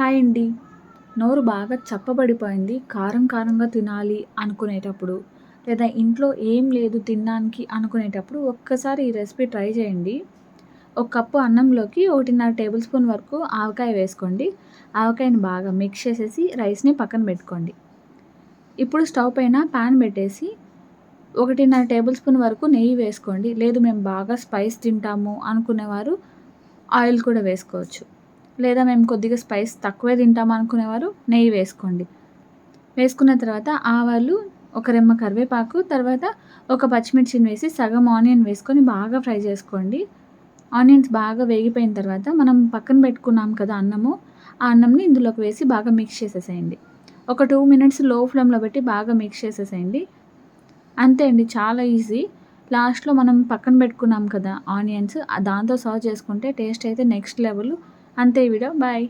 Hi అండి. నోరు బాగా చప్పబడిపోయింది. కారం కారంగా తినాలి అనుకునేటప్పుడు, లేదా ఇంట్లో ఏం లేదు తినడానికి అనుకునేటప్పుడు ఒక్కసారి ఈ రెసిపీ ట్రై చేయండి. ఒక కప్పు అన్నంలోకి 1.5 టేబుల్ స్పూన్ వరకు ఆవకాయ వేసుకోండి. ఆవకాయని బాగా మిక్స్ చేసేసి రైస్‌ని పక్కన పెట్టుకోండి. ఇప్పుడు స్టవ్ పైన పాన్ పెట్టేసి 1.5 టేబుల్ స్పూన్ వరకు నెయ్యి వేసుకోండి. లేదు మేము బాగా స్పైస్ తింటాము అనుకునేవారు ఆయిల్ కూడా వేసుకోవచ్చు. లేదా మేము కొద్దిగా స్పైస్ తక్కువే తింటాం అనుకునేవారు నెయ్యి వేసుకోండి. వేసుకున్న తర్వాత ఆవాలు, ఒక రెమ్మ కరివేపాకు, తర్వాత ఒక పచ్చిమిర్చిని వేసి సగం ఆనియన్ వేసుకొని బాగా ఫ్రై చేసుకోండి. ఆనియన్స్ బాగా వేగిపోయిన తర్వాత మనం పక్కన పెట్టుకున్నాం కదా అన్నము, ఆ అన్నంని ఇందులోకి వేసి బాగా మిక్స్ చేసేసేయండి. ఒక 2 మినిట్స్ లో ఫ్లేమ్‌లో పెట్టి బాగా మిక్స్ చేసేసేయండి. అంతే అండి, చాలా ఈజీ. లాస్ట్‌లో మనం పక్కన పెట్టుకున్నాం కదా ఆనియన్స్, దాంతో సర్వ్ చేసుకుంటే టేస్ట్ అయితే నెక్స్ట్ లెవెల్. అంతే ఈ వీడియో. బాయ్.